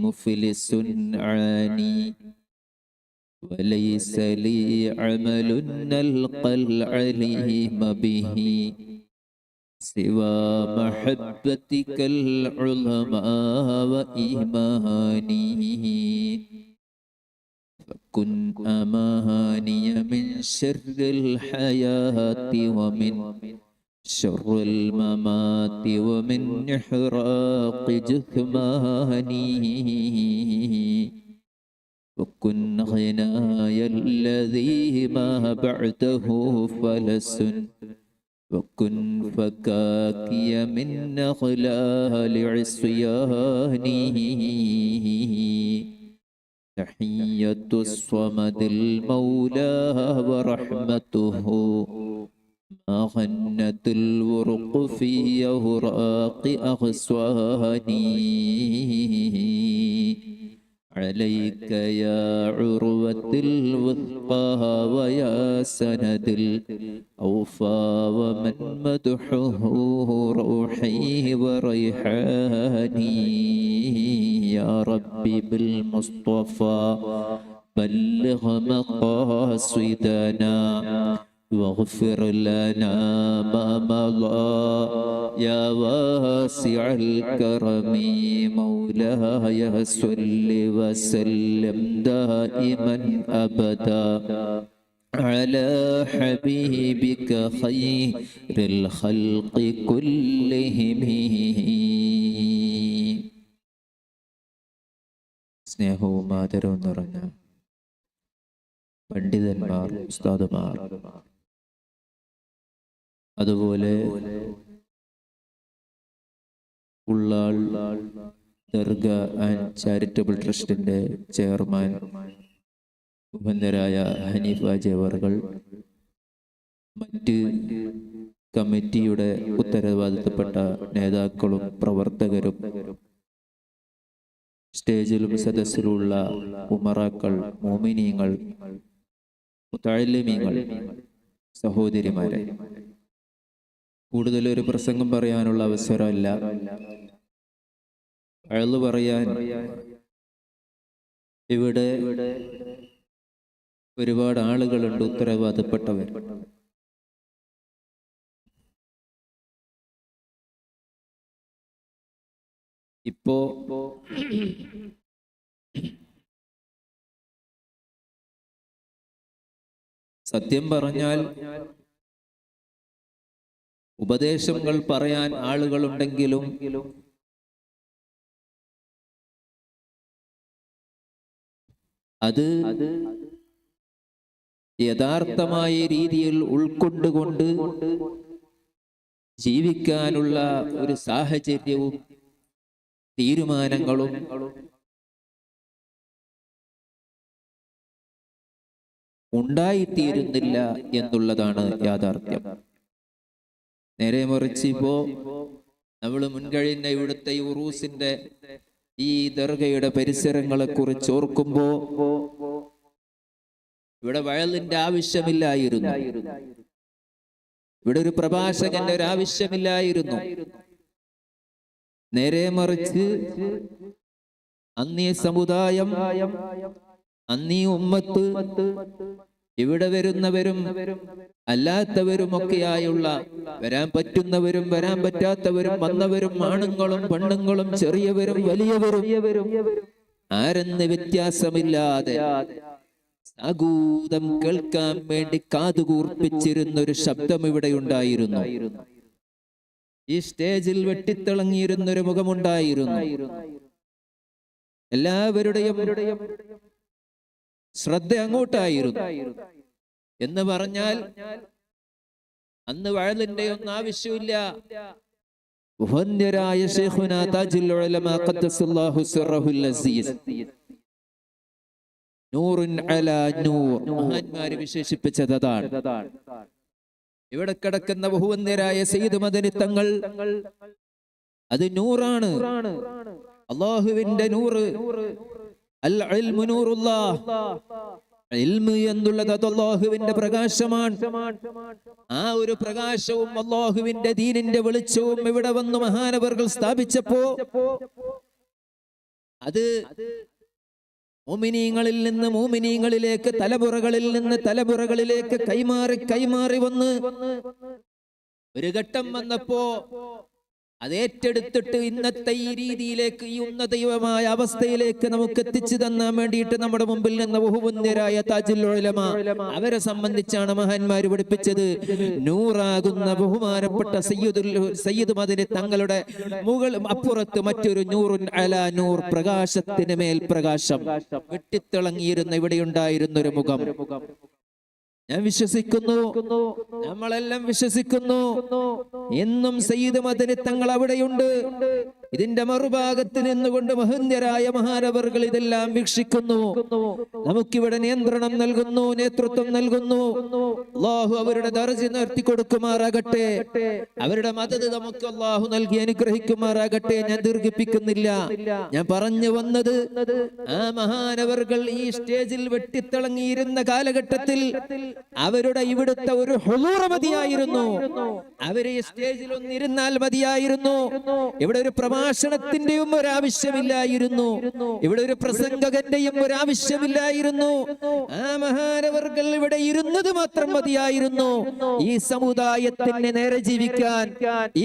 مفلس عاني وليس لي عمل نلقى العليم به سوى محبتك العظمى وإيماني فكن أماني من شر الحياة ومن شر الممات ومن إحراق جثماني وكن غناي الذي ما بعده فلس وكن فكاكي من أغلال عصياني تحية الصمد المولى ورحمته ما غنت الورق في أوراق أغصاني عليك يا عروة الوثقى ويا سند الأوفى ومن مدحه روحي وريحاني يا ربي بالمصطفى بلغ مقاصدنا واغفر لنا ما مضى يا واسع الكرم مولاي صل وسلم دائما أبدا على حبيبك خير الخلق كلهم സ്നേഹവും ആദരവും നിറഞ്ഞ പണ്ഡിതന്മാർ, ഉസ്താദുമാർ, അതുപോലെ ഉള്ളാൾ ദർഗ ആൻഡ് ചാരിറ്റബിൾ ട്രസ്റ്റിന്റെ ചെയർമാൻ ബഹുമാന്യരായ ഹനീഫ ജവറുകൾ, മറ്റ് കമ്മിറ്റിയുടെ ഉത്തരവാദിത്തപ്പെട്ട നേതാക്കളും പ്രവർത്തകരും, സ്റ്റേജിലും സദസ്സിലുള്ള ഉമറാക്കൾ, മോമിനീങ്ങൾ, മുതഅല്ലിമീങ്ങൾ, സഹോദരിമാരെ, കൂടുതലൊരു പ്രസംഗം പറയാനുള്ള അവസരമല്ല. അഴല് പറയാൻ ഇവിടെ ഒരുപാട് ആളുകളുണ്ട്, ഉത്തരവാദപ്പെട്ടവർ. ഇപ്പോ സത്യം പറഞ്ഞാൽ ഉപദേശങ്ങൾ പറയാൻ ആളുകളുണ്ടെങ്കിലും അത് യഥാർത്ഥമായ രീതിയിൽ ഉൾക്കൊണ്ടുകൊണ്ട് ജീവിക്കാനുള്ള ഒരു സാഹചര്യവും തീരുമാനങ്ങളും ഉണ്ടായിത്തീരുന്നില്ല എന്നുള്ളതാണ് യാഥാർത്ഥ്യം. നേരെ മറിച്ച് ഇപ്പോ നമ്മൾ മുൻകഴിഞ്ഞ ഇവിടുത്തെ ഉറൂസിന്റെ ഈ ദർഗയുടെ പരിസരങ്ങളെ കുറിച്ച് ഓർക്കുമ്പോ ഇവിടെ വയലിന്റെ ആവശ്യമില്ലായിരുന്നു, ഇവിടെ ഒരു പ്രഭാഷകന്റെ ഒരു ആവശ്യമില്ലായിരുന്നു. നേരെ മറിച്ച് അന്നീ സമുദായം, അന്നീ ഉമ്മത്ത്, ഇവിടെ വരുന്നവരും അല്ലാത്തവരുമൊക്കെയായുള്ള, വരാൻ പറ്റുന്നവരും വരാൻ പറ്റാത്തവരും, വന്നവരും ആണുങ്ങളും പെണ്ണുങ്ങളും ചെറിയവരും വലിയവരും ആരെന്ന് വ്യത്യാസമില്ലാതെ സാഗൂതം കേൾക്കാൻ വേണ്ടി കാതുകൂർപ്പിച്ചിരുന്നൊരു ശബ്ദം ഇവിടെ ഉണ്ടായിരുന്നു. ഈ സ്റ്റേജിൽ വെട്ടിത്തിളങ്ങിയിരുന്നൊരു മുഖമുണ്ടായിരുന്നു. എല്ലാവരുടെയും ശ്രദ്ധ അങ്ങോട്ടായിരുന്നു. എന്ന് പറഞ്ഞാൽ അന്ന് വഅലിന്റെ ഒന്നും ആവശ്യമില്ല. ബഹുമാന്യരായ ശൈഖുനാ താജുൽ ഉലമാ ഖദ്ദസല്ലാഹു സിർറഹുൽ അസീസ്, നൂറുൻ അലാ നൂർ, മഹാന്മാര് വിശേഷിപ്പിച്ചത് അതാണ്. ഇവിടെ കിടക്കുന്ന ബഹുവന്യരായ സയ്യിദ് മദനി തങ്ങൾ, അത് നൂറാണ്, അല്ലാഹുവിന്റെ നൂറ്. അൽ ഇൽമു നൂറുല്ലാഹ്, ഇൽമു എന്നുള്ളത് അത് അല്ലാഹുവിന്റെ പ്രകാശമാണ്. ആ ഒരു പ്രകാശവും അല്ലാഹുവിന്റെ ദീനിന്റെ വെളിച്ചവും ഇവിടെ വന്ന് മഹാനവർകൾ സ്ഥാപിച്ചപ്പോ അത് മുഅ്മിനീങ്ങളിൽ നിന്ന് മുഅ്മിനീങ്ങളിലേക്ക്, തലമുറകളിൽ നിന്ന് തലമുറകളിലേക്ക് കൈമാറി വന്ന് ഒരു ഘട്ടം വന്നപ്പോ അത് ഏറ്റെടുത്തിട്ട് ഇന്നത്തെ ഈ രീതിയിലേക്ക്, ഈ ഉന്നതമായ അവസ്ഥയിലേക്ക് നമുക്ക് എത്തിച്ചു തന്നാൻ വേണ്ടിയിട്ട് നമ്മുടെ മുമ്പിൽ നിന്ന് ബഹുമുന്യരായ താജുൽ ഉലമ അവരെ സംബന്ധിച്ചാണ് മഹാന്മാർ പഠിപ്പിച്ചത്. നൂറാകുന്ന ബഹുമാനപ്പെട്ട സയ്യിദ് മദനി തങ്ങളുടെ അപ്പുറത്ത് മറ്റൊരു നൂറുൻ അലാ നൂർ, പ്രകാശത്തിന് മേൽ പ്രകാശം വെട്ടിത്തിളങ്ങിയിരുന്ന ഇവിടെ ഉണ്ടായിരുന്ന ഒരു മുഖം. ഞാൻ വിശ്വസിക്കുന്നു, നമ്മളെല്ലാം വിശ്വസിക്കുന്നു, എന്നും സയ്യിദ് മദനി തങ്ങൾ അവിടെയുണ്ട്. ഇതിന്റെ മറുഭാഗത്ത് നിന്നുകൊണ്ട് മഹന്യരായ മഹാനവർകൾ ഇതെല്ലാം വീക്ഷിക്കുന്നു. നമുക്കിവിടെ നിയന്ത്രണം നൽകുന്നു, നേതൃത്വം നൽകുന്നു. അല്ലാഹു അവരുടെ ദർജ നിർത്തി കൊടുക്കുമാറാകട്ടെ. അവരുടെ മദദ് നമുക്ക് അല്ലാഹു നൽകി അനുഗ്രഹിക്കുമാറാകട്ടെ. ഞാൻ ദീർഘിപ്പിക്കുന്നില്ല. ഞാൻ പറഞ്ഞു വന്നത്, ആ മഹാനവർകൾ ഈ സ്റ്റേജിൽ വെട്ടിത്തിളങ്ങിയിരുന്ന കാലഘട്ടത്തിൽ അവരുടെ ഇവിടുത്തെ ഒരു ഹുളൂർ മതിയായിരുന്നു. അവര് ഈ സ്റ്റേജിൽ ഒന്നിരുന്നാൽ മതിയായിരുന്നു. ഇവിടെ ഒരു പ്രഭാഷണത്തിന്റെയും ഒരാവശ്യമില്ലായിരുന്നു. ഇവിടെ ഒരു പ്രസംഗകന്റെയും ഒരാവശ്യമില്ലായിരുന്നു. ആ മഹാനവർകൾ ഇവിടെ ഇരുന്നത് മാത്രം മതിയായിരുന്നു. ഈ സമുദായത്തിന് നേരെ ജീവിക്കാൻ,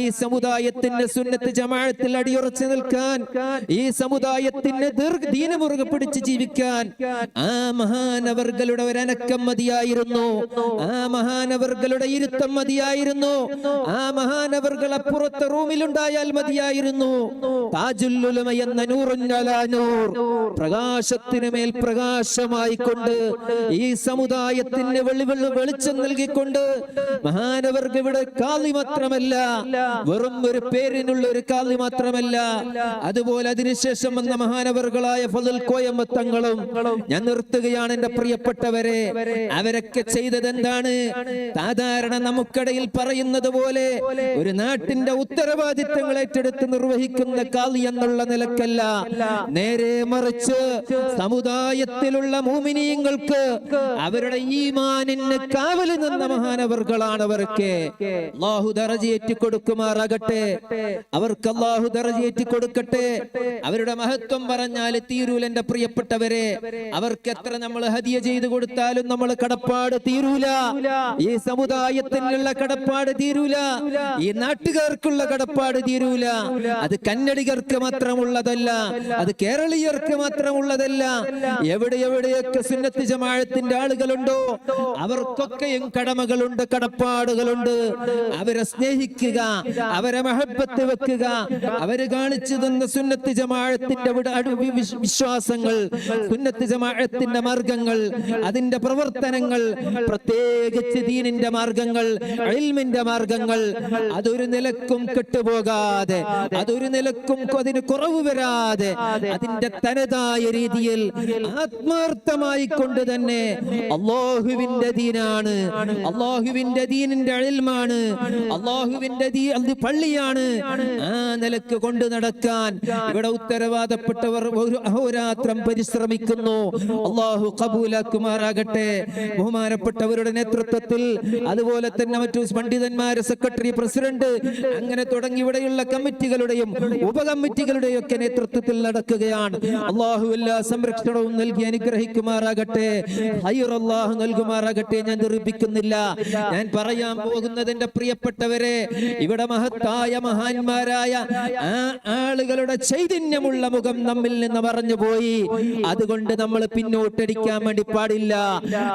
ഈ സമുദായത്തിന്റെ സുന്നത്ത് ജമാഅത്തിൽ അടിയുറച്ചു നിൽക്കാൻ, ഈ സമുദായത്തിന് ദീന് മുറുകെ പിടിച്ച് ജീവിക്കാൻ ആ മഹാനവർകളുടെ ഒരനക്കം മതിയായിരുന്നു. ആ മഹാനവർകളുടെ ഇരുത്തം മതിയായിരുന്നു. ആ മഹാനവർകൾ അപ്പുറത്തെ റൂമിലുണ്ടായാൽ മതിയായിരുന്നു. താജുൽ ഉലമ എന്ന നൂറുൻ അലാ നൂർ, പ്രകാശത്തിന് മേൽ പ്രകാശമായി കൊണ്ട് ഈ സമുദായത്തിന് വെളിച്ചം നൽകിക്കൊണ്ട് മഹാനവർക്ക് ഇവിടെ കാളി മാത്രമല്ല, വെറും ഒരു പേരിനുള്ള ഒരു കാളി മാത്രമല്ല, അതുപോലെ അതിനുശേഷം വന്ന മഹാനവർകളായ ഫളൽ കോയമ്മ തങ്ങളും. ഞാൻ നിർത്തുകയാണ് എന്റെ പ്രിയപ്പെട്ടവരെ. അവരൊക്കെ ചെയ്തത് എന്താണ്? സാധാരണ നമുക്കിടയിൽ പറയുന്നത് പോലെ ഒരു നാട്ടിന്റെ ഉത്തരവാദിത്തങ്ങൾ ഏറ്റെടുത്ത് നിർവഹിക്കുന്ന കാളി എന്നുള്ള നിലക്കല്ല, നേരെ മറിച്ച് സമുദായത്തിലുള്ള മുഅ്മിനീങ്ങൾക്ക് അവരുടെ ഈമാനിന് കാവല് നിന്ന മഹാനവർകളാണ്. അവർക്ക് അല്ലാഹു ദറജയേറ്റി കൊടുക്കുമാറാകട്ടെ. അവർക്ക് അല്ലാഹു ദറജയേറ്റി കൊടുക്കട്ടെ. അവരുടെ മഹത്വം പറഞ്ഞാൽ തീരൂല എന്റെ പ്രിയപ്പെട്ടവരെ. അവർക്ക് എത്ര നമ്മൾ ഹദിയ ചെയ്തു കൊടുത്താലും നമ്മൾ കടപ്പാട് തീരൂല. ഈ സമുദായത്തിനുള്ള കടപ്പാട് തീരൂല. ഈ നാട്ടുകാർക്കുള്ള കടപ്പാട് തീരൂല. അത് കന്നഡികർക്ക് മാത്രമുള്ളതല്ല, അത് കേരളീയർക്ക് മാത്രമുള്ളതല്ല. എവിടെയൊക്കെ സുന്നത്ത് ജമാഅത്തിന്റെ ആളുകളുണ്ടോ അവർക്കൊക്കെയും കടമകളുണ്ട്, കടപ്പാടുകളുണ്ട്. അവരെ സ്നേഹിക്കുക, അവരെ മഹബത്ത് വെക്കുക, അവര് കാണിച്ചു തന്ന സുന്നത്ത് ജമാഅത്തിന്റെ വിശ്വാസങ്ങൾ, സുന്നത്ത് ജമാഅത്തിന്റെ മാർഗങ്ങൾ, അതിന്റെ പ്രവർത്തനങ്ങൾ, പ്രത്യേകിച്ച് ദീനിന്റെ മാർഗങ്ങൾ, ഇൽമിന്റെ മാർഗങ്ങൾ, അതൊരു നിലക്കും കെട്ടുപോകാതെ, അതൊരു നിലക്കും അതിന് കുറവ് വരാതെ, അതിന്റെ തനതായ രീതിയിൽ ആത്മാർത്ഥമായി കൊണ്ട് തന്നെ അല്ലാഹുവിന്റെ ദീനാണ്, അല്ലാഹുവിന്റെ ദീനിന്റെ ഇൽമാണ്, അല്ലാഹുവിന്റെ പള്ളിയാണ്, ആ നിലക്ക് കൊണ്ട് നടക്കാൻ ഇവിടെ ഉത്തരവാദപ്പെട്ടവർ അഹോരാത്രം പരിശ്രമിക്കുന്നു. അല്ലാഹു ഖബൂലാക്കുമാറാകട്ടെ. ബഹുമാനപ്പെട്ടവരുടെ നേതൃത്വത്തിൽ, അതുപോലെ തന്നെ മറ്റു പണ്ഡിതന്മാര്, സെക്രട്ടറി, പ്രസിഡന്റ്, അങ്ങനെ തുടങ്ങി ഇവിടെയുള്ള കമ്മിറ്റികളുടെയും ഉപകമ്മിറ്റികളുടെയും ഒക്കെ നേതൃത്വത്തിൽ നടക്കുകയാണ്. അല്ലാഹു എല്ലാ സംരക്ഷണവും നൽകി അനുഗ്രഹിക്കുമാറാകട്ടെ. ഹൈർ അല്ലാഹു നൽകുമാറാകട്ടെ. ഞാൻ ദീർഘിപ്പിക്കുന്നില്ല. ഞാൻ പറയാൻ പോകുന്നത് എന്റെ പ്രിയപ്പെട്ടവരെ, ഇവിടെ മഹത്തായ മഹാന്മാരായ ആ ആളുകളുടെ ചൈതന്യമുള്ള മുഖം നമ്മിൽ നിന്ന് പറഞ്ഞു പോയി. അതുകൊണ്ട് നമ്മൾ പിന്നോട്ടടിക്കാൻ വേണ്ടി പാടില്ല.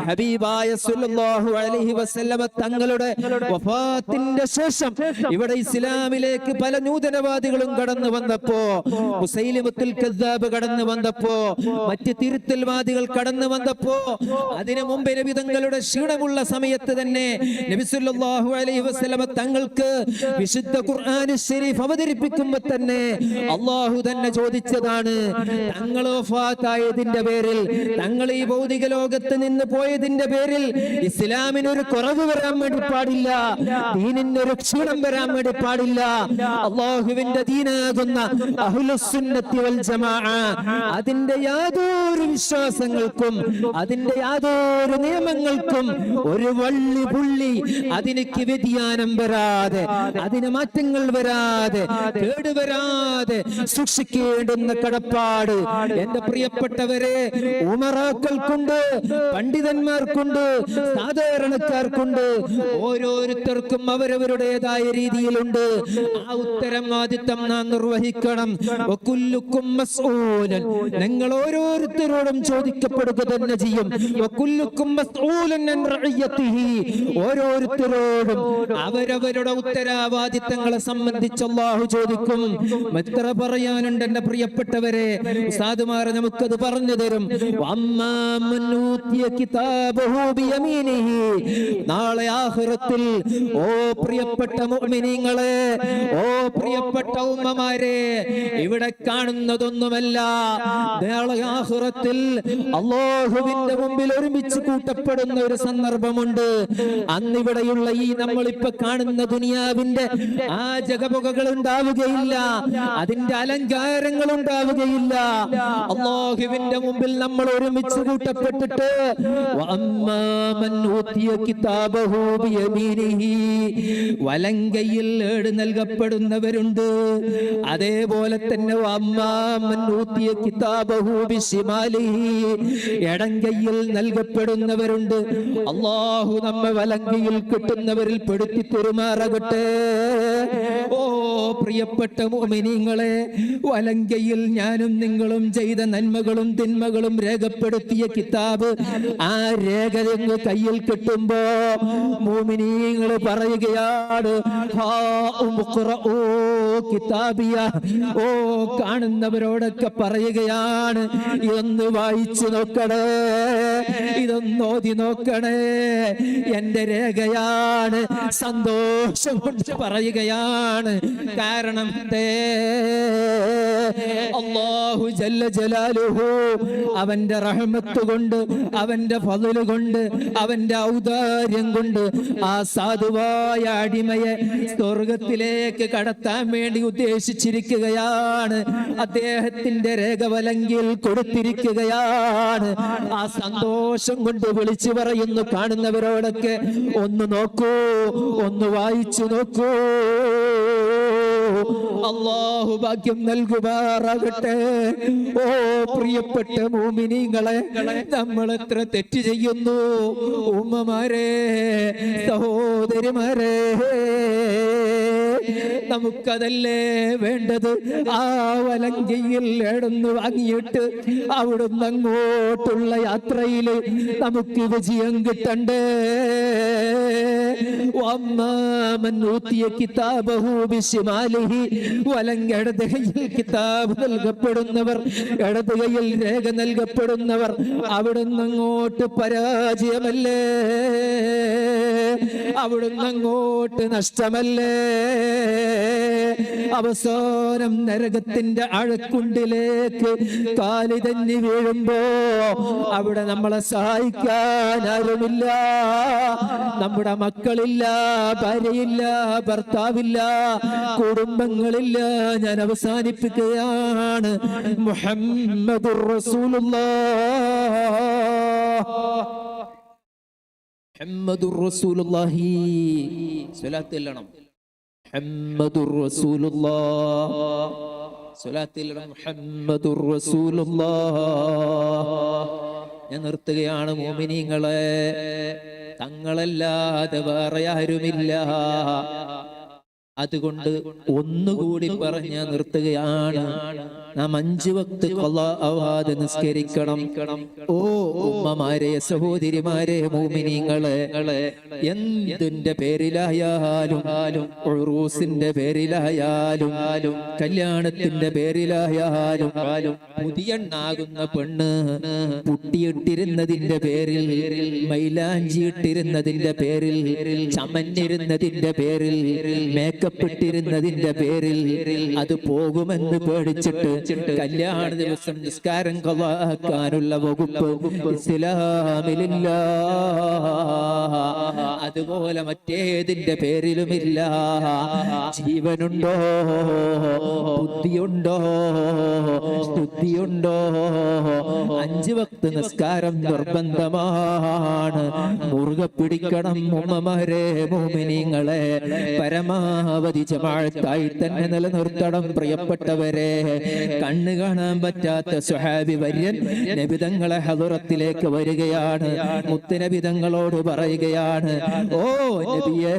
ഹബീബായ സല്ലല്ലാഹു അലൈഹി വസല്ലമ തങ്ങളുടെ വഫാത്തിന്റെ ശേഷം ഇവിടെ ഇസ്ലാമിലേക്ക് പല നൂതനവാദികളും കടന്നു വന്നപ്പോ, മുസൈലിമത്തുൽ കദ്ദാബ് കടന്നു വന്നപ്പോ, മറ്റ് തിരുത്തൽവാദികൾ കടന്നു വന്നപ്പോ, അതിനു മുമ്പ് നബി തങ്ങളുടെ ക്ഷീണമുള്ള സമയത്ത് തന്നെ നബി സല്ലല്ലാഹു അലൈഹി വസല്ലമ തങ്ങൾക്ക് വിശുദ്ധ ഖുർആൻ ശരീഫ് അവതരിപ്പിക്കുമ്പോൾ തന്നെ അല്ലാഹു തന്നെ ചോദിച്ചതാണ്, തങ്ങൾ വഫാത്തായതിന്റെ പേരിൽ, തങ്ങൾ ഈ ഭൗതിക ലോകത്ത് നിന്ന് പോയതിന്റെ പേരിൽ ഇസ്ലാമിനൊരു കുറവ് വരാൻ വേണ്ടി പാടില്ല, ദീനിനൊരു ക്ഷീണം വരാൻ വേണ്ടി പാടില്ല. അല്ലാഹുവിന്റെ ദീൻ ദീനാകുന്ന അഹ്ലുസുന്നത്തി വൽ ജമാഅ അതിന്റെ യാതൊരു വിശ്വാസങ്ങൾക്കും അതിന്റെ യാതൊരു നിയമങ്ങൾക്കും ഒരു വള്ളി പുള്ളി അതിലേക്ക് വ്യതിയാനം വരാതെ അതിന് മാറ്റങ്ങൾ വരാതെ കേടുവരാതെ സൂക്ഷിക്കേണ്ടുന്ന കടപ്പാട് എന്റെ പ്രിയപ്പെട്ടവരെ ഉമറാക്കൾക്കുണ്ട്, പണ്ഡിതന്മാർക്കുണ്ട്, സാധാരണക്കാർക്കുണ്ട്. ഓരോരുത്തർക്കും അവരവരുടേതായ രീതിയിലുണ്ട്. ആ ഉത്തരവാദിത്തം നാം നിർവഹിക്കണം. നിങ്ങൾ ഓരോരുത്തരോടും ചോദിക്കപ്പെടുക തന്നെ ചെയ്യും. ഓരോരുത്തരോടും അവരവരുടെ ഉത്തരവാദിത്തങ്ങളെ സംബന്ധിച്ച് അല്ലാഹു ചോദിക്കും. എത്ര പറയാനുണ്ട് എന്റെ പ്രിയപ്പെട്ടവരെ, ഉസ്താദുമാരെ നമുക്കത് പറഞ്ഞു തരും. നാളെ ആഖിറത്തിൽ ഓ പ്രിയപ്പെട്ട മുഅ്മിനീങ്ങളെ, ഓ പ്രിയപ്പെട്ട ഉമ്മമാരെ, ഇവിടെ കാണുന്നതൊന്നുമല്ല. നാളെ ആഖിറത്തിൽ അല്ലാഹുവിന്റെ മുമ്പിൽ ഒരുമിച്ച് കൂട്ടപ്പെടുന്ന ഒരു സന്ദർഭമുണ്ട്. അന്നിവിടെയുള്ള ഈ നമ്മളിപ്പോ കാണുന്ന ദുനിയാവിന്റെ ആ ജഗപുകകൾ ഉണ്ടാവുകയില്ല, അതിന്റെ അലങ്കാരങ്ങൾ ഉണ്ടാവുകയില്ല. അല്ലാഹുവിന്റെ മുമ്പിൽ നമ്മൾ ഒരുമിച്ച് കൂട്ടപ്പെട്ടിട്ട് വലങ്കയിൽ ഏട് നൽകപ്പെടുന്നവരുണ്ട്. അതേപോലെ തന്നെ എടങ്കയിൽ നൽകപ്പെടുന്നവരുണ്ട്. അല്ലാഹു നമ്മെ വലങ്കയിൽ കിട്ടുന്നവരിൽ പെടുത്തി പെരുമാറകട്ടെ. ഓ പ്രിയപ്പെട്ട മുഅ്മിനീങ്ങളെ, വലങ്കയിൽ ഞാനും നിങ്ങളും ചെയ്ത നന്മകളും തിന്മകളും രേഖപ്പെടുത്തിയ കിതാബ്, ആ രേഖ എന്ന് കയ്യിൽ കിട്ടുമ്പോ മുഅ്മിനീങ്ങൾ പറയുകയാണ്, കിതാബിയ. ഓ കാണുന്നവരോടൊക്കെ പറയുകയാണ്, ഇതൊന്ന് വായിച്ചു നോക്കണേ, ഇതൊന്ന് ഓതി നോക്കണേ, എന്റെ രേഖയാണ്. സന്തോഷം കൊണ്ട് പറയുകയാണ്. കാരണം അല്ലാഹു ജല്ല ജലാലുഹു അവന്റെ റഹ്മത്ത് കൊണ്ട്, അവന്റെ ഫള് കൊണ്ട്, അവന്റെ ഔദാര്യം കൊണ്ട് ആ സാധുവായ അടിമയെ സ്വർഗത്തിലേക്ക് കടത്താൻ വേണ്ടി ഉദ്ദേശിച്ചിരിക്കുകയാണ്. അദ്ദേഹത്തിന്റെ രേഖവലങ്കിൽ കൊടുത്തിരിക്കുകയാണ്. ആ സന്തോഷം കൊണ്ട് വിളിച്ചു പറയുന്നു കാണുന്നവരോടൊക്കെ, ഒന്ന് നോക്കൂ, ഒന്ന് വായിച്ചു നോക്കൂ. അല്ലാഹു ഭാഗ്യം നൽകുമാറാകട്ടെ. ഓ പ്രിയപ്പെട്ട മുഅ്മിനീങ്ങളെ, നമ്മൾ എത്ര തെറ്റ് ചെയ്യുന്നു. ഉമ്മമാരെ, സഹോദരിമാരെ, നമുക്കതല്ലേ വേണ്ടത്? ആ വലങ്കയിൽ ഏടുന്ന് വാങ്ങിയിട്ട് അവിടുന്ന് അങ്ങോട്ടുള്ള യാത്രയിൽ നമുക്ക് വിജയം കിട്ടണ്ടേ. ഇടതുകയിൽ കിതാബ് നൽകപ്പെടുന്നവർ, ഇടതുകയിൽ രേഖ നൽകപ്പെടുന്നവർ, അവിടുന്ന് അങ്ങോട്ട് പരാജയമല്ലേ, അവിടുന്ന് അങ്ങോട്ട് നഷ്ടമല്ലേ. അവസാനം നരകത്തിന്റെ അഴക്കുണ്ടിലേക്ക് കാല് തന്നെ വീഴുമ്പോ അവിടെ നമ്മളെ സഹായിക്കാൻ ആരുമില്ല. നമ്മുടെ മക്കളില്ല, ഭാര്യയില്ല, ഭർത്താവില്ല, കുടുംബങ്ങളില്ല. ഞാൻ അവസാനിപ്പിക്കുകയാണ്. മുഹമ്മദുർ റസൂലുള്ളാഹ്, മുഹമ്മദുർ റസൂലുള്ളാഹി. സ്വലാത്ത് ചൊല്ലണം. മുഹമ്മദുർ റസൂലുള്ളാഹ്, സ്വലാത്ത് ചൊല്ലണം. മുഹമ്മദുർ റസൂലുള്ളാഹ്. ഞാൻ നിർത്തുകയാണ്. മുഅ്മിനീങ്ങളെ, തങ്ങളല്ലാതെ വേറെ ആരുമില്ല. അതുകൊണ്ട് ഒന്നുകൂടി പറഞ്ഞ നിർത്തുകയാണ്. നാം 5 വക്ത് ഖളാഅവാദ് നിസ്കരിക്കണം. ഓ ഉമ്മമാരെ, സഹോദരിമാരെ, മുഅ്മിനീങ്ങളെ, എന്തിന്റെ പേരിലായാലും, ഉറൂസിന്റെ പേരിലായാലും, കല്യാണത്തിന്റെ പേരിലായാലും, പുതിയണ്ണാകുന്ന പെണ്ണ് പുട്ടിയിട്ടിരുന്നതിന്റെ പേരിൽ, മൈലാഞ്ചി ഇട്ടിരുന്നതിന്റെ പേരിൽ, ചമഞ്ഞിരുന്നതിന്റെ പേരിൽ, മേക്കപ്പെട്ടിരുന്നതിന്റെ പേരിൽ അത് പോകുമെന്ന് പേടിച്ചിട്ട് കല്യാണ ദിവസം നിസ്കാരം കളാക്കാനുള്ള വകുപ്പ് ഇസ്തിസ്ലാമിലില്ല. അതുപോലെ മറ്റേതിന്റെ പേരിലുമില്ല. ജീവനുണ്ടോ, ബുദ്ധിയുണ്ടോ, ശുദ്ധിയുണ്ടോ, 5 വക്ത് നിസ്കാരം നിർബന്ധമാണ്. മുറുകെ പിടിക്കണം ഉമ്മമാരെ, മോമിനീങ്ങളെ. പരമാവധി ജമാഅത്തായി തന്നെ നിലനിർത്തണം പ്രിയപ്പെട്ടവരെ. കണ്ണ് കാണാൻ പറ്റാത്ത സ്വഹാബി വര്യൻ നബിതങ്ങളെ ഹദറത്തിലേക്ക് വരികയാണ്. മുത്തുനബിതങ്ങളോട് പറയുകയാണ്, ഓ നബിയേ,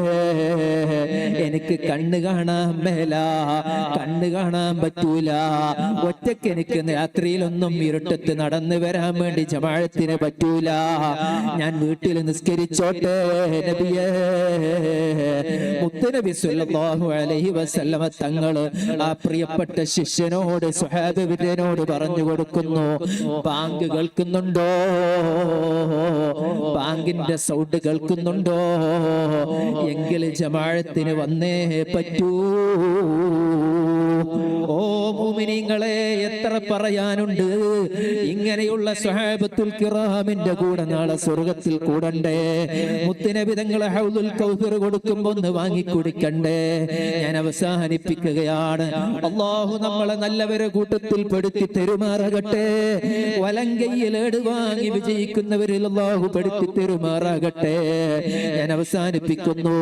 എനിക്ക് കണ്ണ് കാണാൻ മേല, കണ്ണ് കാണാൻ പറ്റൂല. ഒറ്റയ്ക്ക് എനിക്ക് രാത്രിയിലൊന്നും ഇരുട്ടത്ത് നടന്നു വരാൻ വേണ്ടി ജമാഅത്തിന് പറ്റൂല. ഞാൻ വീട്ടിൽ നിസ്കരിച്ചോട്ടെ നബിയേ. മുത്തുനബി സല്ലല്ലാഹു അലൈഹി വസല്ലമ തങ്ങള് ആ പ്രിയപ്പെട്ട ശിഷ്യനോട്, സ്വഹാബിവര്യനോട് പറഞ്ഞു കൊടുക്കുന്നു, ബാങ്ക് കേൾക്കുന്നുണ്ടോ? ബാങ്കിന്റെ സൗണ്ട് കേൾക്കുന്നുണ്ടോ? എങ്കിൽ ജമാഅത്തിന് വന്നേ പറ്റൂ. ഓ മുഅ്മിനീങ്ങളെ, എത്ര പറയാനുണ്ട്. ഇങ്ങനെയുള്ള സ്വഹാബത്തുൽ കിറാമിന്റെ കൂടെ നാളെ സ്വർഗത്തിൽ കൂടണ്ടേ? മുത്തുനബി തങ്ങളെ ഹൗദുൽ കൗസർ കൊടുക്കുമ്പോൾ ഒന്ന് വാങ്ങി കുടിക്കണ്ടേ? ഞാൻ അവസാനിപ്പിക്കുകയാണ്. അല്ലാഹു നമ്മളെ നല്ലവരെ കൂട്ടത്തിൽ പെടുത്തി തെരുമാറാകട്ടെ. വലങ്കയിൽ വാങ്ങി വിജയിക്കുന്നവരിൽ അല്ലാഹു പെടുത്തി തെരുമാറാകട്ടെ. ഞാൻ അവസാനിപ്പിക്കുന്നു.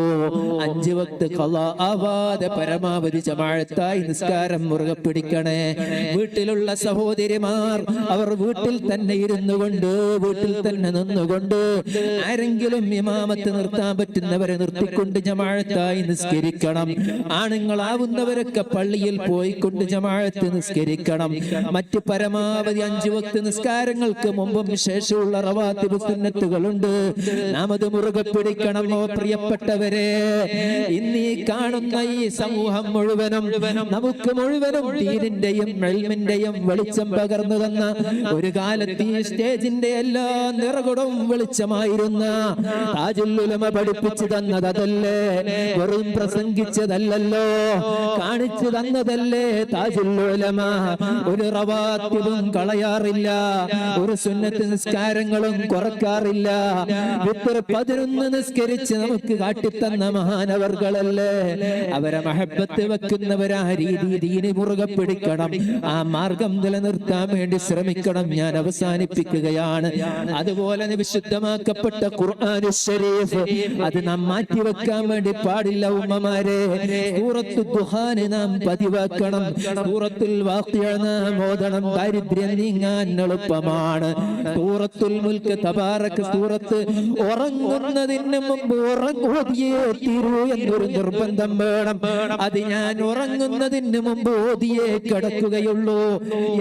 5 വക്ത് ഖളാ ആവാതെ പരമാവധി ജമാഅത്തായി നിസ്കാരം മുറുകെ പിടിക്കണേ. വീട്ടിലുള്ള സഹോദരിമാർ അവർ വീട്ടിൽ തന്നെ ഇരുന്നു കൊണ്ട്, വീട്ടിൽ തന്നെ നിന്നുകൊണ്ട്, ആരെങ്കിലും ഇമാമത്ത് നിർത്താൻ പറ്റുന്നവരെ നിർത്തിക്കൊണ്ട് ജമാഅത്തായി നിസ്കരിക്കണം. ആണുങ്ങളാവുന്നവരൊക്കെ പള്ളിയിൽ പോയിക്കൊണ്ട് ജമാഅത്ത് നിസ്കരിക്കണം. മറ്റ് പരമാവധി 5 വക്ത് നിസ്കാരങ്ങൾക്ക് മുമ്പും ശേഷമുള്ള റവാത്തിബ് സുന്നത്തുകളുണ്ട്. നാം അത് മുറുകെ പിടിക്കണം. ഓ പ്രിയപ്പെട്ടവരെ, ഇന്ന് ഈ കാണുന്ന ഈ സമൂഹം മുഴുവനും നമുക്ക് മുഴുവനും ദീനിന്റെയും ഇൽമിന്റെയും വെളിച്ചം പകർന്നു തന്ന, ഒരു കാലത്ത് ഈ സ്റ്റേജിന്റെ എല്ലാ നിറകുടവും വെളിച്ചമായിരുന്ന താജുൽ ഉലമ പഠിപ്പിച്ചു തന്നത് അതല്ലേ? വെറും പ്രസംഗിച്ചതല്ലല്ലോ, കാണിച്ചു തന്നതല്ലേ താജുൽ ഉലമ. ഒരു റവാത്തിബും കളയാറില്ല, ഒരു സുന്നത്ത് നിസ്കാരങ്ങളും കുറക്കാറില്ല. വിത്തർ 11 നിസ്കരിച്ച് നമുക്ക് കാട്ടിത്തന്ന മഹാനവർകളല്ലേ? അവരെ മഹബത്ത് വെക്കുന്നവരാ രീതി ദീനി മുറുകെ പിടിക്കണം. ആ മാർഗം നിലനിർത്താൻ വേണ്ടി ശ്രമിക്കണം. ഞാൻ അവസാനിപ്പിക്കുകയാണ്. അതുപോലെ വിശുദ്ധമാക്കപ്പെട്ട ഖുർആനുൽ ശരീഫ് അത് നാം മാറ്റിവെക്കാൻ വേണ്ടി പാടില്ല ഉമ്മമാരെ. സൂറത്തുൽ ദുഹാൻ നാം പതിവാക്കണം. സൂറത്തുൽ വാഖിഅ നാം ഓതണം. ദാരിദ്ര്യം നീങ്ങാൻ എളുപ്പമാണ്. സൂറത്തുൽ മുൽക്ക് തബാറക സൂറത്ത് ഉറങ്ങുന്നതിന് മുമ്പ് ഓതിയേ തീരൂ എന്നൊരു നിർബന്ധം വേണം. അത് ഞാൻ ഉറങ്ങുന്നതിന് മുമ്പ് ഓതിയേ കിടക്കുകയുള്ളൂ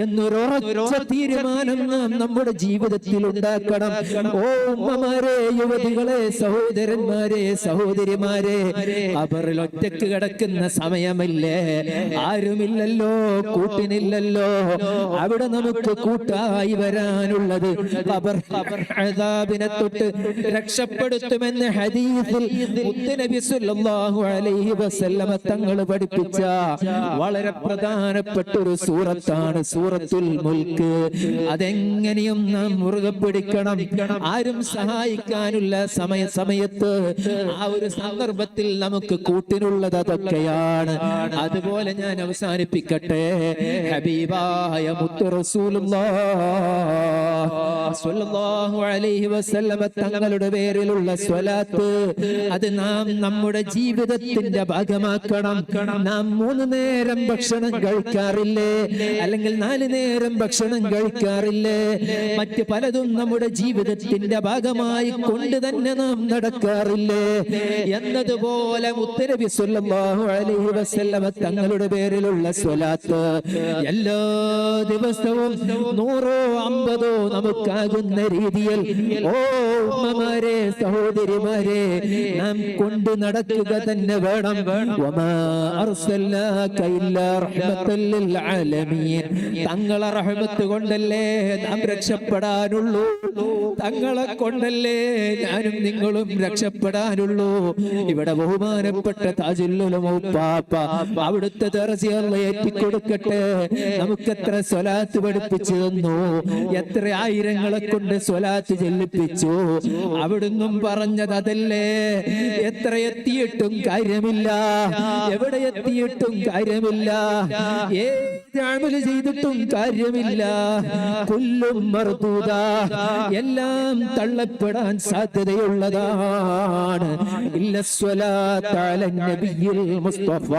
എന്നൊരുറച്ച തീരുമാനം നാം നമ്മുടെ ജീവിതത്തിൽ ഉണ്ടാക്കണം. ഓ ഉമ്മമാരെ, യുവതികളെ, സഹോദരന്മാരെ, സഹോദരിമാരെ, അവരിൽ ഒറ്റക്ക് കിടക്കുന്ന സമയമില്ലേ? ആരുമില്ലല്ലോ, കൂട്ടിനില്ലല്ലോ. അവിടെ നമുക്ക് കൂട്ടായി വരാനുള്ളത് അദാബിനെ തൊട്ട് രക്ഷപ്പെടുത്തുമെന്ന് ഹദീസിൽ മുത്തുനബി സല്ലല്ലാഹു അലൈഹി വസല്ലമ തങ്ങൾ പഠിപ്പിച്ച വളരെ പ്രധാനപ്പെട്ട ഒരു സൂറത്താണ് സൂറത്തുൽ മുൽക്ക്. അതെങ്ങനെയും നാം മുറുകെ പിടിക്കണം. ആരും സഹായിക്കാനുള്ള സമയത്ത് ആ ഒരു സന്ദർഭത്തിൽ നമുക്ക് കൂട്ടിനുള്ളത് അതൊക്കെയാണ്. അതുപോലെ ഞാൻ അവസാനിപ്പിക്കട്ടെ. ഹബീബായ മുത്തു റസൂലുള്ളാഹി സ്വല്ലല്ലാഹു അലൈഹി വസല്ലമ തങ്ങളുടെ പേരിലുള്ള സ്വലാത്ത് അത് നാം നമ്മുടെ ജീവിതത്തിന്റെ ഭാഗമാക്കണം. നാം 3 നേരം ഭക്ഷണം കഴിക്കാറില്ലേ? അല്ലെങ്കിൽ 4 നേരം ഭക്ഷണം കഴിക്കാറില്ലേ? മറ്റ് പലതും നമ്മുടെ ജീവിതത്തിന്റെ ഭാഗമായി കൊണ്ട് തന്നെ നാം നടക്കാറില്ലേ? എന്നതുപോലെ മുത്തുനബി സ്വല്ലല്ലാഹു അലൈഹി വസല്ലമ തങ്ങളുടെ പേരിലുള്ള സ്വലാത്ത് എല്ലാ ദിവസവും 100 50 നമുക്കാകുന്ന രീതിയിൽ ഓ ഉമ്മമാരെ, സഹോദരിമാരെ, നാം കൊണ്ട് നടക്കുക തന്നെ വേണം. വമാ അർസൽനാക ഇല്ലാ റഹ്മത്തൽ ലിൽ ആലമീൻ. തങ്ങളെ റഹ്മത്ത് കൊണ്ടല്ലേ നാം രക്ഷപ്പെടാനുള്ളൂ. തങ്ങളെ കൊണ്ടല്ലേ ഞാനും നിങ്ങളും രക്ഷപ്പെടാനുള്ളൂ. ഇവിടെ ബഹുമാനപ്പെട്ട താജുൽ ഉലമ ഉപ്പാപ്പ അവിടുത്തെ ദർജ അല്ലാഹ് ഏറ്റിക്കൊടുക്കട്ടെ. നമുക്ക് എത്ര സ്വലാത്ത് പഠിപ്പിച്ചു തന്നു, എത്ര ആയിരങ്ങളെ കൊണ്ട് സ്വലാത്ത് ചെല്ലിപ്പിച്ചു. അവിടുന്നും പറഞ്ഞത് അതല്ലേ, എത്ര എത്തിയിട്ടും കാര്യമില്ല, എവിടെ എത്തിയിട്ടും കാര്യമില്ല, ഏത് അമല് ചെയ്തിട്ടും കാര്യമില്ല. കുല്ലും മർദൂദ, എല്ലാം തള്ളപ്പെടാൻ സാധ്യതയുള്ളതാണ്. ഇല്ല സ്വലാത്ത് അലൻ നബിയിൽ മുസ്തഫ,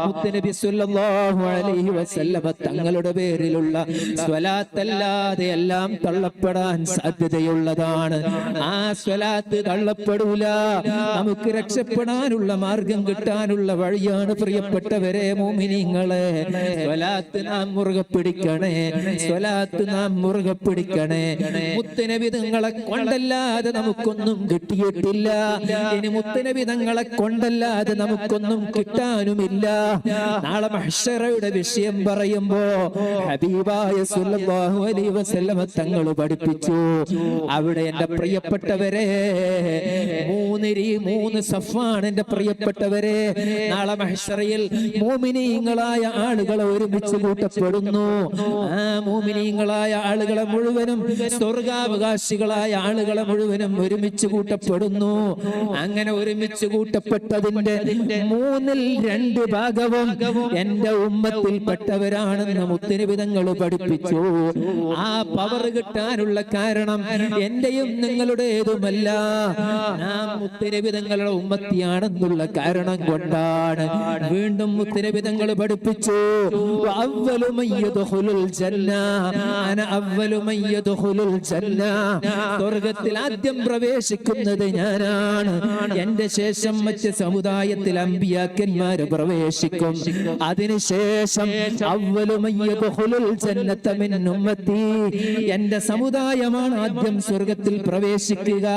മുത്തനബി സല്ലല്ലാഹു അലൈഹി വസല്ലമ തങ്ങളുടെ പേരിലുള്ള സ്വലാത്തല്ലാതെ എല്ലാം തള്ളപ്പെടാൻ സാധ്യതയുള്ളതാണ്. ആ സ്വലാത്ത് തള്ളപ്പെടൂല. നമുക്ക് രക്ഷപ്പെടാനുള്ള മാർഗം കിട്ടാനുള്ള വഴിയാണ് പ്രിയപ്പെട്ടവരെ മുഅ്മിനീങ്ങളെ. സ്വലാത്ത് നാം മുറുകെ പിടിക്കണേ, സ്വലാത്ത് നാം മുറുകെ പിടിക്കണേ. മുത്തനബി തങ്ങളെ കൊണ്ടല്ലാതെ നമുക്കൊന്നും കിട്ടിയിട്ടില്ല. ഇനി മുത്തനബി തങ്ങളെ കൊണ്ടല്ലാതെ നമുക്കൊന്നും കിട്ടാനുമില്ല. നാളെ മഹ്ശറയുടെ വിഷയം പറയുമ്പോ ഹബീബായ സല്ലല്ലാഹു അലൈഹി വസല്ലം തങ്ങൾ പഠിപ്പിച്ചു. അവിടെ എന്റെ പ്രിയപ്പെട്ടവരെ മൂന്ന് സഫാണ് എന്റെ പ്രിയപ്പെട്ടവരെ. നാളെ മഹ്ശറയിൽ മുഅ്മിനീങ്ങളായ ആളുകളെ ഒരുമിച്ച് കൂട്ടപ്പെടുന്നു. ആ മുഅ്മിനീങ്ങളായ ആളുകളെ മുഴുവനും, സ്വർഗാവകാശികളായ ആളുകളെ മുഴുവനും ഒരുമിച്ച് കൂട്ടപ്പെടുന്നു. അങ്ങനെ ഒരുമിച്ച് കൂട്ടപ്പെട്ടതിന്റെ 2/3 ഭാഗവും എന്റെ ഉമ്മത്തിൽപ്പെട്ടവരാണെന്ന് മുത്തനബി തങ്ങൾ പഠിപ്പിച്ചു. ആ പവർ കിട്ടാനുള്ള കാരണം എന്റെയും നിങ്ങളുടേതുമല്ല, നാം മുത്തനബി തങ്ങളുടെ ഉമ്മത്തിയാണെന്നുള്ള കാരണം കൊണ്ടാണ്. വീണ്ടും മുത്തനബി തങ്ങൾ പഠിപ്പിച്ചു, അവ്വലു മൻ യദ്ഖുലുൽ ജന്ന അന അവ്വലു മൻ യദ്ഖുലുൽ ജന്ന, സ്വർഗ്ഗത്തിൽ ആദ്യം പ്രവേശിക്കുന്നത് ഞാനാണ്. എന്റെ ശേഷം മറ്റ് സമുദായത്തിൽ അമ്പിയാക്കന്മാർ പ്രവേശിക്കും. അതിനുശേഷം അവ്വലു മൻ യദ്ഖുലുൽ ജന്നത മിൻ ഉമ്മത്തി, എന്റെ സമുദായമാണ് ആദ്യം സ്വർഗ്ഗത്തിൽ പ്രവേശിക്കുക.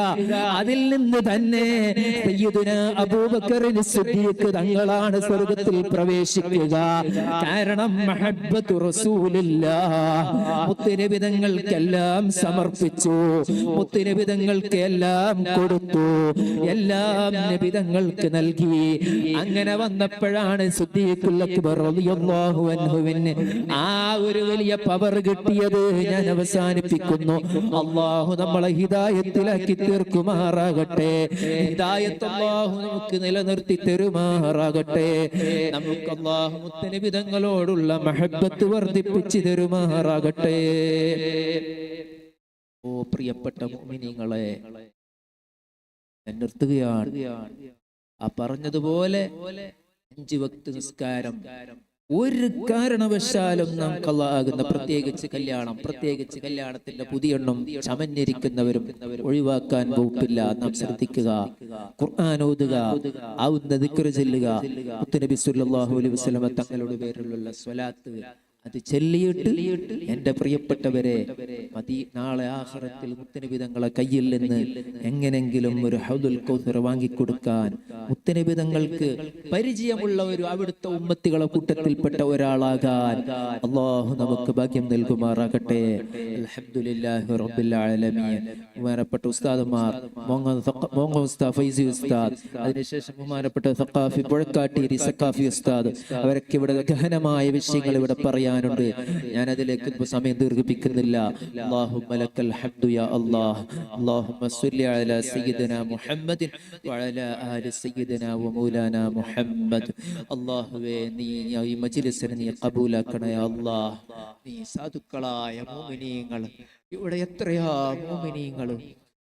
അതിൽ നിന്ന് തന്നെ സയ്യിദുനാ അബൂബക്കർ സിദ്ദീഖ് തങ്ങളാണ് സ്വർഗ്ഗത്തിൽ പ്രവേശിക്കുക. കാരണം മഹബ്ബത്തു റസൂലില്ലാഹ്, മുത്തുനബി തങ്ങൾക്കെല്ലാം സമർപ്പിച്ചു, മുത്തുനബി തങ്ങൾക്ക് എല്ലാം കൊടുത്തു, എല്ലാം നബി തങ്ങൾക്ക് നൽകി. അങ്ങനെ വന്നപ്പോഴാണ് സിദ്ദീഖുൽ അക്ബർ റളിയല്ലാഹു അൻഹുവിന് ആ ഒരു വലിയ പവർ കിട്ടിയത്. ഞാൻ അവസാനിപ്പിക്കുന്നു. അല്ലാഹു നമ്മളെ ഹിദായത്തിലാക്കി തീർക്കുമാറാകട്ടെ. ഹിദായത്ത് അല്ലാഹു നമുക്ക് നിലനിർത്തി തരുമാറാകട്ടെ. നമുക്ക് അല്ലാഹു മുത്തനബി തങ്ങളോടുള്ള മഹബ്ബത്ത് വർദ്ധിപ്പിച്ചു തരുമാറാകട്ടെ. ഓ പ്രിയപ്പെട്ട മുഅ്മിനീങ്ങളെ, ഞാൻ നിർത്തുകയാണ്. ആ പറഞ്ഞതുപോലെ 5 വക്ത് നിസ്കാരം ഒരു കാരണവശാലും നാം കളാകുന്ന, പ്രത്യേകിച്ച് കല്യാണത്തിന്റെ പുതിയ എണ്ണം ചമഞ്ഞിരിക്കുന്നവരും ഒഴിവാക്കാൻ വകുപ്പില്ല. നാം ശ്രദ്ധിക്കുക, ഖുർആൻ ഓതുക, ആവുന്ന ദിക്ർ ചൊല്ലുക, മുത്തുനബി സല്ലല്ലാഹു അലൈഹി വസല്ലം തങ്ങളുടെ പേരിലുള്ള സ്വലാത്ത് അത് ചൊല്ലിയിട്ട് എന്റെ പ്രിയപ്പെട്ടവരെ നാളെ ആഖിറത്തിൽ മുത്തനബി തങ്ങളെ കയ്യിൽ നിന്ന് എങ്ങനെങ്കിലും ഒരു ഹൗദുൽ കൗസർ വാങ്ങിക്കൊടുക്കാൻ മുത്തനബി തങ്ങൾക്ക് പരിചയമുള്ള ഒരു അവിടുത്തെ ഉമ്മത്തികളെ കൂട്ടത്തിൽപ്പെട്ട ഒരാളാകാൻ അല്ലാഹു നമുക്ക് ഭാഗ്യം നൽകുമാറാകട്ടെ. അൽഹംദുലില്ലാഹി റബ്ബിൽ ആലമീൻ. ബഹുമാനപ്പെട്ട ഉസ്താദുമാർ, മോങ്ങ ഉസ്താദ് ഫൈസി ഉസ്താദ്, അതിനുശേഷം ബഹുമാനപ്പെട്ട സഖാഫി പുഴക്കാട്ടേരി സഖാഫി ഉസ്താദ്, അവരൊക്കെ ഇവിടെ ഗഹനമായ വിഷയങ്ങൾ ഇവിടെ പറയാനുണ്ട്. ഞാൻ അതിലേക്ക് സമയം ദീർഘിപ്പിക്കുന്നില്ല. അല്ലാഹുമ്മ ലക്കൽ ഹംദു യാ അല്ലാഹ്. അല്ലാഹുമ്മ സ്വല്ലി അലാ സയ്യിദിനാ മുഹമ്മദിൻ വഅലാ ആലി സയ്യിദിനാ വമൗലാനാ മുഹമ്മദ്. അല്ലാഹുവേ, നീ ഈ മജ്ലിസിനെ നീ ഖബൂലാക്കണേ യാ അല്ലാഹ്. നീ സാധുക്കളായ മുഅ്മിനീങ്ങൾ, ഇവിടെ എത്രയാ മുഅ്മിനീങ്ങൾ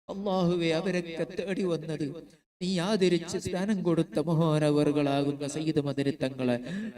അല്ലാഹുവേ, അവരൊക്കെ തേടി വന്നത് നീ ആദരിച്ച് സ്ഥാനം കൊടുത്ത മഹാനവറുകളാകുന്ന സയ്യിദ് മദനി തങ്ങളെ